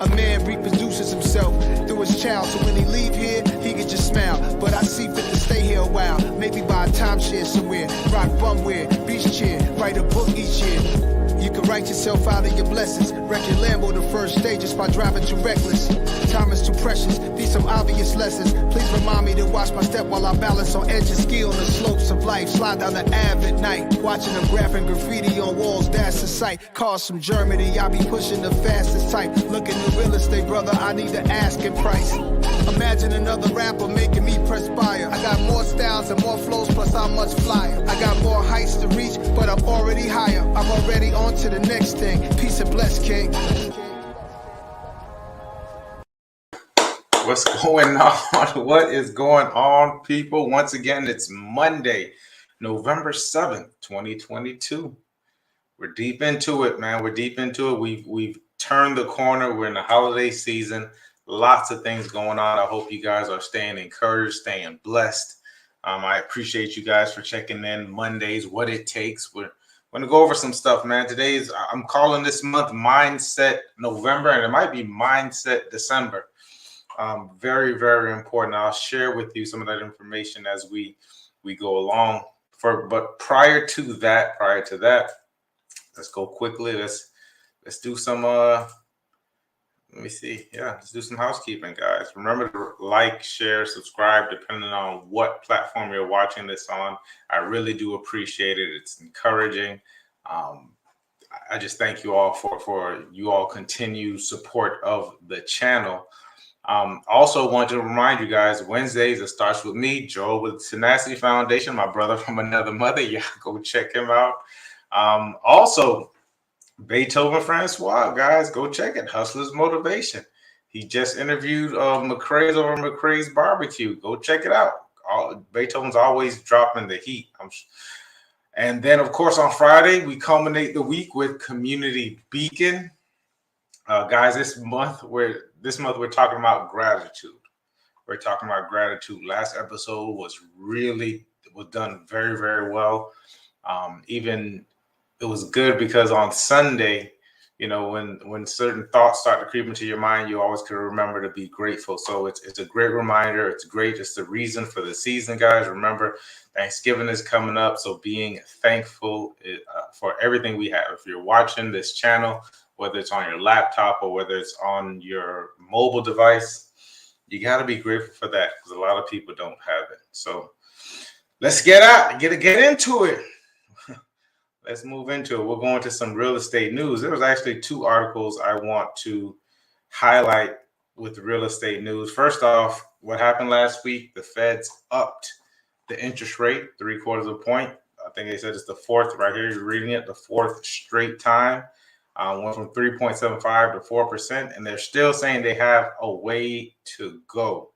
A man reproduces himself through his child, so when he leave here, he can just smile. But I see fit to stay here a while, maybe buy a timeshare somewhere, rock bumware, beach chair, write a book each year. You can write yourself out of your blessings. Wreck your Lambo the first stages by driving too reckless. Time is too precious, these some obvious lessons. Please remind me to watch my step while I balance on edge and ski on the slopes of life. Slide down the Ave at night, watching them graphing graffiti on walls, that's the sight. Cars from Germany, I be pushing the fastest type. Looking at real estate, brother, I need the asking price. Imagine another rapper making me perspire. I got more styles and more flows, plus I'm much flyer. I got more heights to reach, but I'm already higher. I'm already on to the next thing. Peace and bless, King. What's going on? What is going on, people? Once again, it's Monday, November 7th, 2022. We're deep into it, man. We're deep into it. We've turned the corner. We're in the holiday season. Lots of things going on. I hope you guys are staying encouraged, staying blessed. I appreciate you guys for checking in Mondays, what it takes. We're going to go over some stuff, man. I'm calling this month Mindset November, and it might be Mindset December. Very, very important. I'll share with you some of that information as we go along. But prior to that, let's go quickly. Let's do some let me see. Yeah, let's do some housekeeping, guys. Remember to like, share, subscribe, depending on what platform you're watching this on. I really do appreciate it. It's encouraging. I just thank you all for you all continued support of the channel. Also want to remind you guys, Wednesdays, it starts with me, Joe with Tenacity Foundation, my brother from another mother. Yeah, go check him out. Also, Beethoven Francois, guys, go check it. Hustler's Motivation. He just interviewed McCrae's over McCrae's Barbecue. Go check it out. Beethoven's always dropping the heat. And then, of course, on Friday, we culminate the week with Community Beacon. Guys, this month we're talking about gratitude. We're talking about gratitude. Last episode was done very, very well. It was good because on Sunday, you know, when certain thoughts start to creep into your mind, you always can remember to be grateful. So it's a great reminder. It's great. It's the reason for the season, guys. Remember, Thanksgiving is coming up. So being thankful for everything we have. If you're watching this channel, whether it's on your laptop or whether it's on your mobile device, you got to be grateful for that because a lot of people don't have it. So let's get into it. Let's move into it. We're going to some real estate news. There was actually two articles I want to highlight with real estate news. First off, what happened last week? The Feds upped the interest rate 0.75 of a point. I think they said it's the fourth right here. You're reading it, the fourth straight time. Went from 3.75 to 4%, and they're still saying they have a way to go.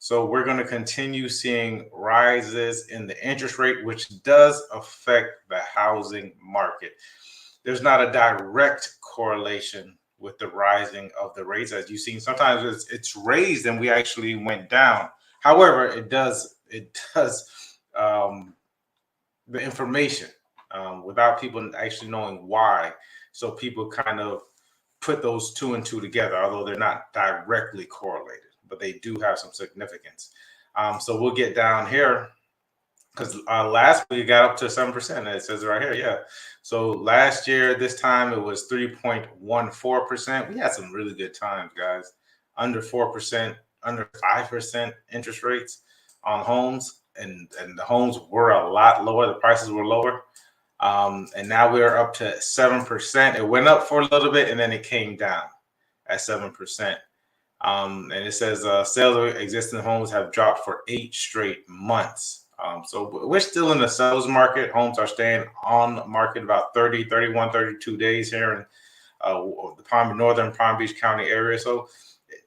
So we're going to continue seeing rises in the interest rate, which does affect the housing market. There's not a direct correlation with the rising of the rates. As you've seen, sometimes it's raised and we actually went down. However, it does the information without people actually knowing why. So people kind of put those two and two together, although they're not directly correlated, but they do have some significance. So we'll get down here because last week it got up to 7%. It says right here, yeah. So last year, this time it was 3.14%. We had some really good times, guys. Under 4%, under 5% interest rates on homes, and the homes were a lot lower. The prices were lower. And now we're up to 7%. It went up for a little bit and then it came down at 7%. And it says sales of existing homes have dropped for 8 straight months. So we're still in the sales market. Homes are staying on the market about 30, 31, 32 days here in the northern Palm Beach County area. So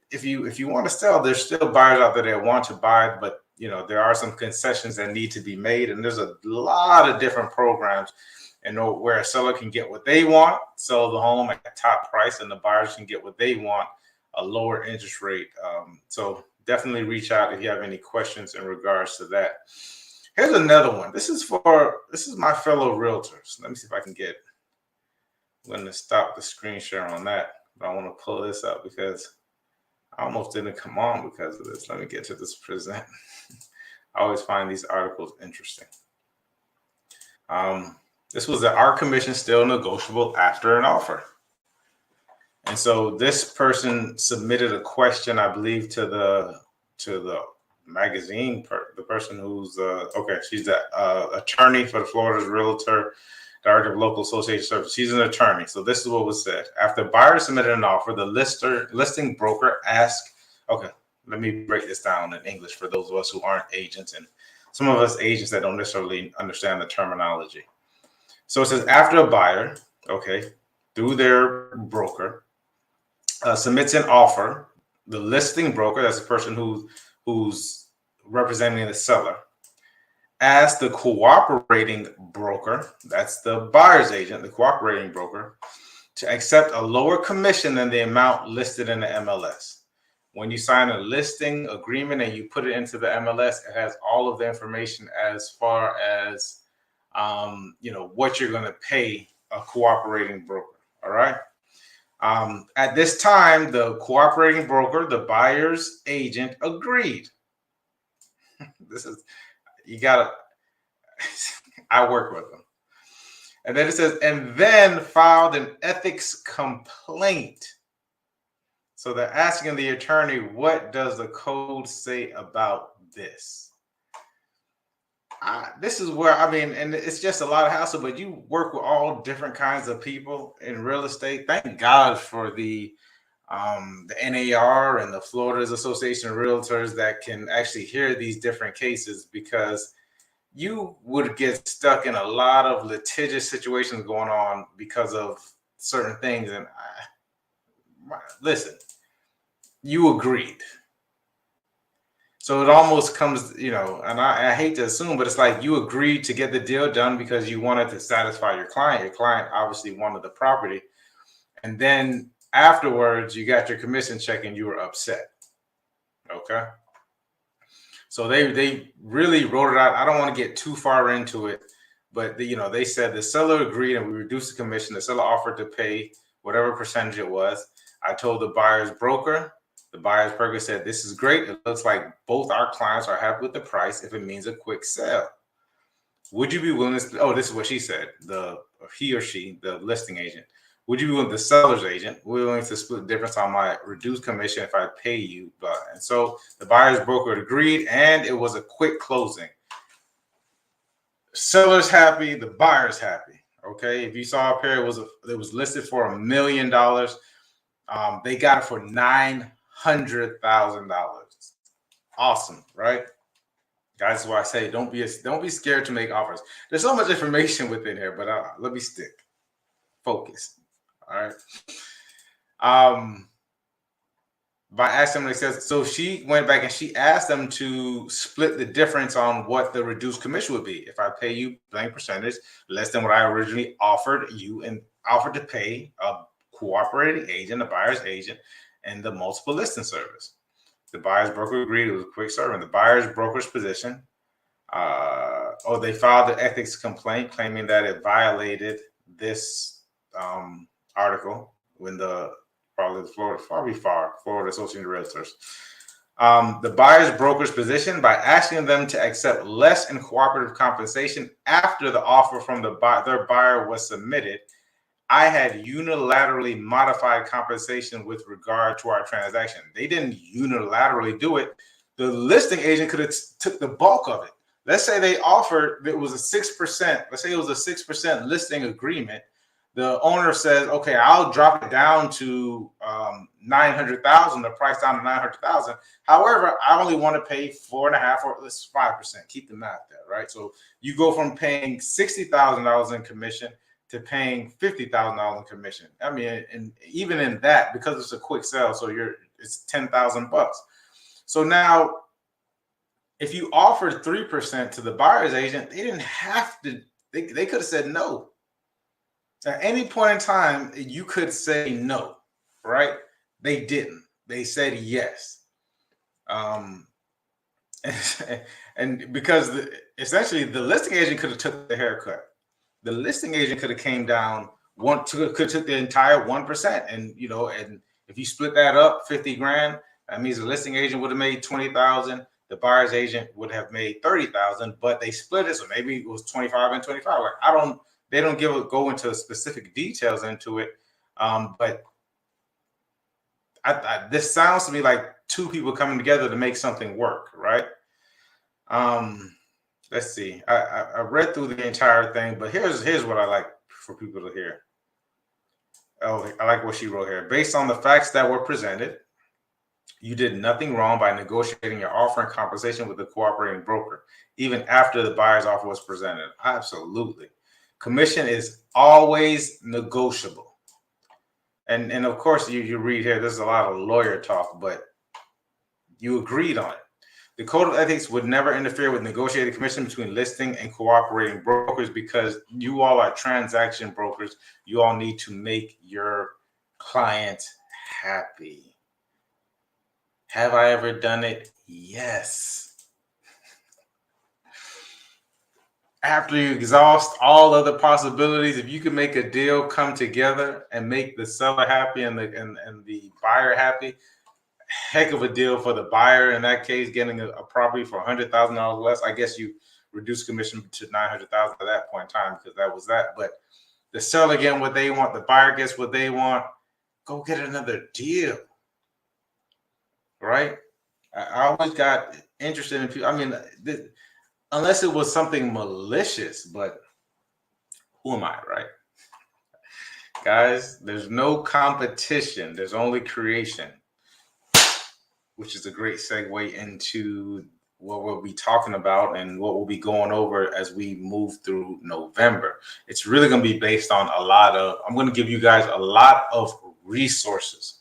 if you want to sell, there's still buyers out there that want to buy, but you know, there are some concessions that need to be made, and there's a lot of different programs and where a seller can get what they want, sell the home at the top price, and the buyers can get what they want, a lower interest rate. So definitely reach out if you have any questions in regards to that. Here's another one. This is my fellow realtors. Let me see if I can I'm going to stop the screen share on that. But I want to pull this up because I almost didn't come on because of this. Let me get to this present. I always find these articles interesting. This was that our commission still negotiable after an offer. And so this person submitted a question, I believe, to the magazine. The person who's okay, she's the attorney for the Florida's Realtor, Director of Local Association Service. She's an attorney. So this is what was said. After buyer submitted an offer, the listing broker asked, okay, let me break this down in English for those of us who aren't agents and some of us agents that don't necessarily understand the terminology. So it says after a buyer, okay, through their broker, submits an offer, the listing broker, that's the person who's representing the seller, asks the cooperating broker, that's the buyer's agent, the cooperating broker, to accept a lower commission than the amount listed in the MLS. When you sign a listing agreement and you put it into the MLS, it has all of the information as far as what you're going to pay a cooperating broker. All right. At this time, the cooperating broker, the buyer's agent, agreed. This is, you gotta, I work with them. And then it says, and then filed an ethics complaint. So they're asking the attorney, what does the code say about this? This is where, and it's just a lot of hassle, but you work with all different kinds of people in real estate. Thank God for the NAR and the Florida's Association of Realtors that can actually hear these different cases, because you would get stuck in a lot of litigious situations going on because of certain things. And listen, you agreed. So it almost comes, and I hate to assume, but it's like you agreed to get the deal done because you wanted to satisfy your client. Your client obviously wanted the property. And then afterwards, you got your commission check and you were upset. Okay. So they really wrote it out. I don't want to get too far into it, but they said the seller agreed and we reduced the commission. The seller offered to pay whatever percentage it was. I told the buyer's broker. The buyer's broker said, this is great. It looks like both our clients are happy with the price if it means a quick sale. Would you be willing to, this is what she said, he or she, the listing agent. Would you be willing, the seller's agent, willing to split the difference on my reduced commission if I pay you? And so the buyer's broker agreed, and it was a quick closing. Seller's happy, the buyer's happy. Okay, if you saw up here, it was listed for $1 million. They got it for $900,000. Awesome, right? Guys, that's why I say don't be scared to make offers. There's so much information within here, but let me stick. Focus. All right. By asking them, it says, so she went back and she asked them to split the difference on what the reduced commission would be. If I pay you blank percentage, less than what I originally offered you and offered to pay a cooperating agent, a buyer's agent, and the multiple listing service. The buyer's broker agreed. It was a quick serve. In the buyer's broker's position, they filed the ethics complaint claiming that it violated this article when Florida Association of Realtors. The buyer's broker's position, by asking them to accept less in cooperative compensation after the offer from their buyer was submitted, I had unilaterally modified compensation with regard to our transaction. They didn't unilaterally do it. The listing agent could have took the bulk of it. Let's say they offered, it was a 6%. Let's say it was a 6% listing agreement. The owner says, okay, I'll drop it down to $900,000, the price down to $900,000. However, I only want to pay 4.5% or 5%. Keep the math there, right? So you go from paying $60,000 in commission to paying $50,000 in commission. I mean, and even in that, because it's a quick sale, so it's $10,000. So now, if you offered 3% to the buyer's agent, they didn't have to. They could have said no. At any point in time, you could say no, right? They didn't. They said yes. And because essentially the listing agent could have took the haircut. The listing agent could have came down could took the entire 1%, and and if you split that up, 50 grand, that means the listing agent would have made 20,000. The buyer's agent would have made 30,000, but they split it, so maybe it was 25 and 25. Like they don't go into specific details into it, but this sounds to me like two people coming together to make something work, right? Let's see. I read through the entire thing, but here's what I like for people to hear. Oh, I like what she wrote here. Based on the facts that were presented, you did nothing wrong by negotiating your offer and compensation with the cooperating broker, even after the buyer's offer was presented. Absolutely. Commission is always negotiable. And of course, you read here, there's a lot of lawyer talk, but you agreed on it. The code of ethics would never interfere with negotiated commission between listing and cooperating brokers, because you all are transaction brokers. You all need to make your client happy. Have I ever done it? Yes. After you exhaust all other possibilities, if you can make a deal come together and make the seller happy and the buyer happy, heck of a deal for the buyer in that case, getting a property for $100,000 less. I guess you reduce commission to $900,000 at that point in time, because that was that. But the seller getting what they want, the buyer gets what they want. Go get another deal, right? I always got interested in people. I mean, unless it was something malicious, but who am I, right? Guys, there's no competition. There's only creation, which is a great segue into what we'll be talking about and what we'll be going over as we move through November. It's really going to be based on I'm going to give you guys a lot of resources.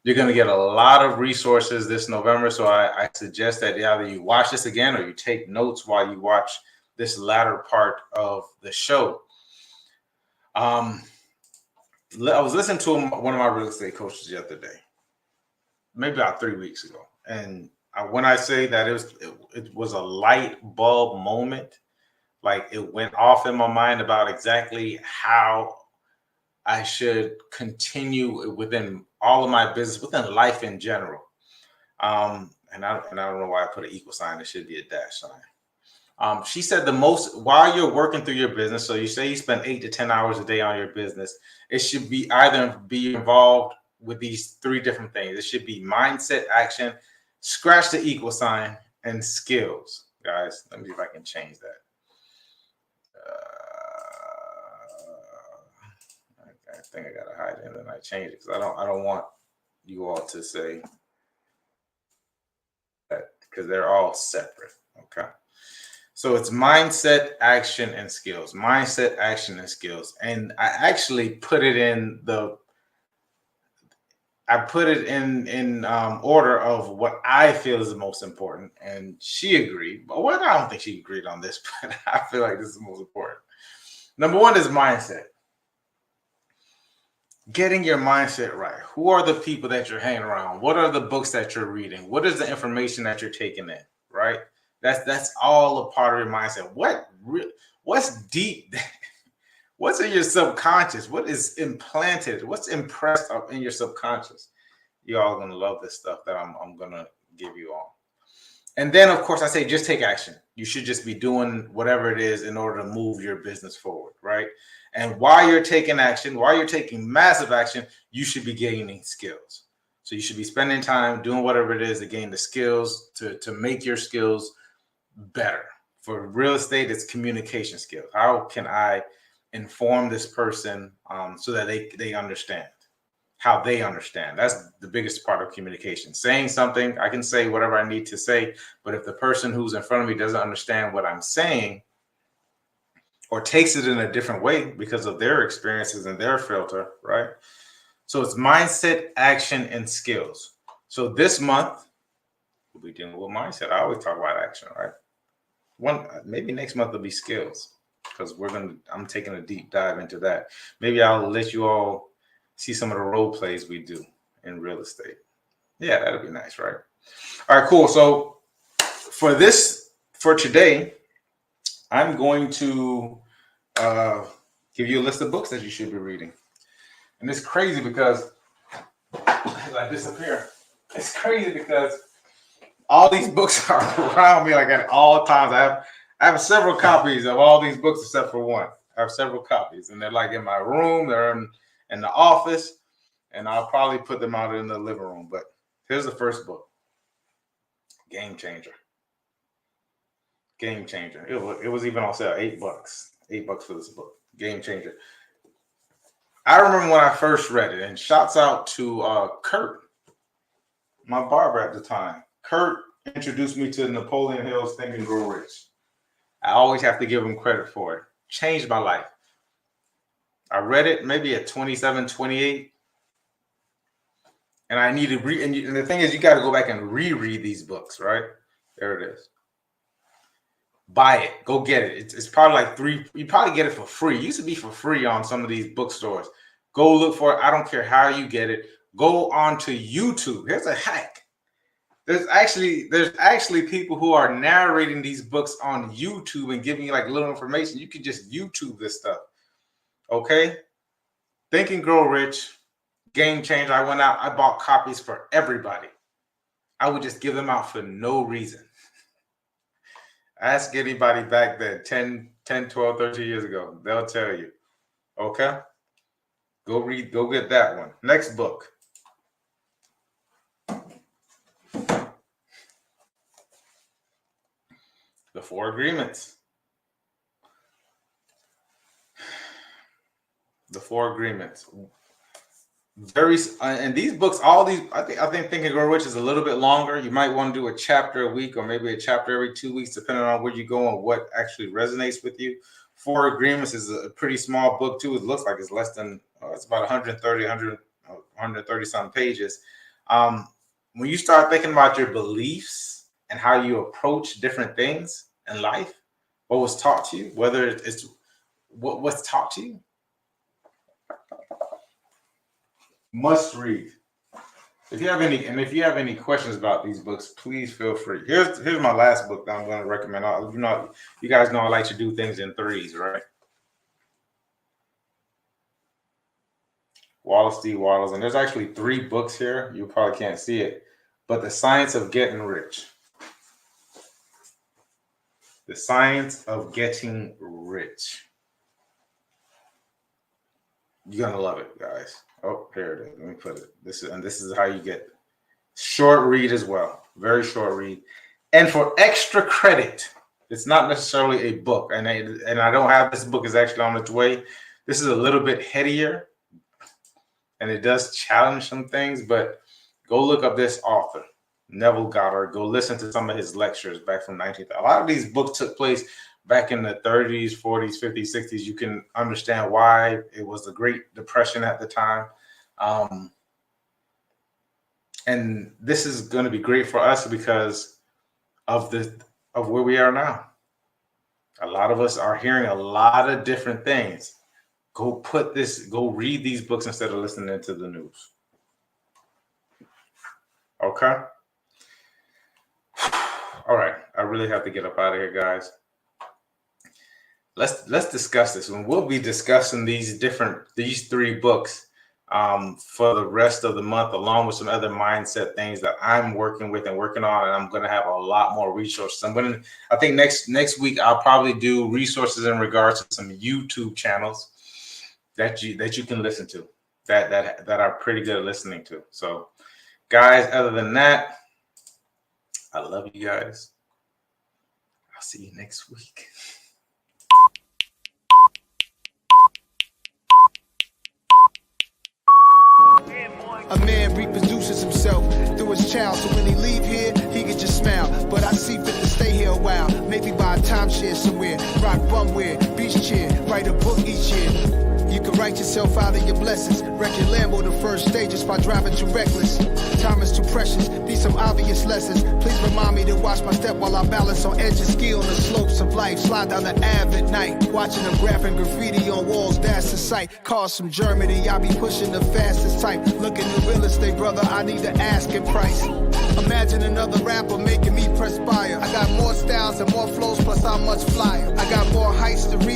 You're going to get a lot of resources this November. So I suggest that either you watch this again or you take notes while you watch this latter part of the show. I was listening to one of my real estate coaches the other day, maybe about 3 weeks ago. And when I say that it was a light bulb moment, like it went off in my mind about exactly how I should continue within all of my business, within life in general. And I don't know why I put an equal sign. It should be a dash sign. She said while you're working through your business, so you say you spend 8 to 10 hours a day on your business, it should be either be involved with these 3 different things. It should be mindset, action, scratch the equal sign, and skills. Guys, let me see if I can change that. I think I gotta hide it and then I change it, because I don't want you all to say that, because they're all separate. Okay. So it's mindset, action, and skills. Mindset, action, and skills. And I actually put it in order of what I feel is the most important. And she agreed. But I don't think she agreed on this, but I feel like this is the most important. Number 1 is mindset. Getting your mindset right. Who are the people that you're hanging around? What are the books that you're reading? What is the information that you're taking in? Right? That's all a part of your mindset. What's deep? What's in your subconscious? What is implanted? What's impressed in your subconscious? You're all gonna love this stuff that I'm gonna give you all. And then, of course, I say just take action. You should just be doing whatever it is in order to move your business forward, right? And while you're taking action, while you're taking massive action, you should be gaining skills. So you should be spending time doing whatever it is to gain the skills to make your skills better. For real estate, it's communication skills. How can I inform this person so that they understand? How they understand. That's the biggest part of communication. Saying something, I can say whatever I need to say, but if the person who's in front of me doesn't understand what I'm saying or takes it in a different way because of their experiences and their filter, right? So it's mindset, action, and skills. So this month, we'll be dealing with mindset. I always talk about action, right? Maybe next month will be skills, because I'm taking a deep dive into that. Maybe I'll let you all see some of the role plays we do in real estate. Yeah, that'll be nice, right? All right, cool. So for today, I'm going to give you a list of books that you should be reading. And it's crazy because as I disappear, it's crazy because all these books are around me like at all times. I have several copies of all these books except for one. I have several copies, and they're like in my room, they're in the office, and I'll probably put them out in the living room. But here's the first book, Game Changer. Game Changer. It was even on sale, $8. $8 for this book, Game Changer. I remember when I first read it, and shouts out to Kurt, my barber at the time. Kurt introduced me to Napoleon Hill's Think and Grow Rich. I always have to give him credit for it. Changed my life. I read it maybe at 27, 28. And I need to read. And the thing is, you got to go back and reread these books, right? There it is. Buy it. Go get it. It's probably like $3. You probably get it for free. It used to be for free on some of these bookstores. Go look for it. I don't care how you get it. Go on to YouTube. Here's a hack. There's actually people who are narrating these books on YouTube and giving you like little information. You can just YouTube this stuff. Okay? Think and Grow Rich, Game Changer. I went out, I bought copies for everybody. I would just give them out for no reason. Ask anybody back then, 10, 12, 13 years ago. They'll tell you. Okay? Go get that one. Next book. The Four Agreements. The Four Agreements. And these books, all these, I think Think and Grow Rich is a little bit longer. You might want to do a chapter a week or maybe a chapter every 2 weeks, depending on where you go and what actually resonates with you. Four Agreements is a pretty small book too. It looks like it's less than, it's about 130 some pages. When you start thinking about your beliefs and how you approach different things in life, what was taught to you, whether it's what was taught to you, must read. If you have any questions about these books, please feel free. Here's my last book that I'm going to recommend. You guys know I like to do things in threes, right? Wallace D. Wallace, and there's actually 3 books here. You probably can't see it, but The Science of Getting Rich. The Science of Getting Rich. You're gonna love it, guys. Oh, here it is. Let me put it. This is how you get it. Short read as well. Very short read. And for extra credit, it's not necessarily a book. And I don't have this book is actually on its way. This is a little bit headier. And it does challenge some things, but go look up this author, Neville Goddard. Go listen to some of his lectures back from 19th. A lot of these books took place back in the 30s, 40s, 50s, 60s. You can understand why it was the Great Depression at the time. And this is going to be great for us because of where we are now. A lot of us are hearing a lot of different things. Go read these books instead of listening to the news. Okay. All right. I really have to get up out of here, guys. Let's discuss this. And we'll be discussing these 3 books for the rest of the month, along with some other mindset things that I'm working with and working on. And I'm going to have a lot more resources. I think next week I'll probably do resources in regards to some YouTube channels that you can listen to that are pretty good at listening to. So, guys, other than that, I love you guys. I'll see you next week. A man reproduces himself through his child, so when he leave here, he can just smile. But I see fit to stay here a while, maybe buy a timeshare somewhere, rock bumware, beach chair, write a book each year. You can write yourself out of your blessings, wreck your Lambo the first stages by driving too reckless. Time is too precious, these some obvious lessons. Please remind me to watch my step while I balance on edges, ski on the slopes of life. Slide down the Ave at night, watching them graphing graffiti on walls, that's the sight. Cars from Germany, I be pushing the fastest type. Looking at real estate, brother, I need the asking price. Imagine another rapper making me perspire. I got more styles and more flows, plus I'm much flyer. I got more heights to reach.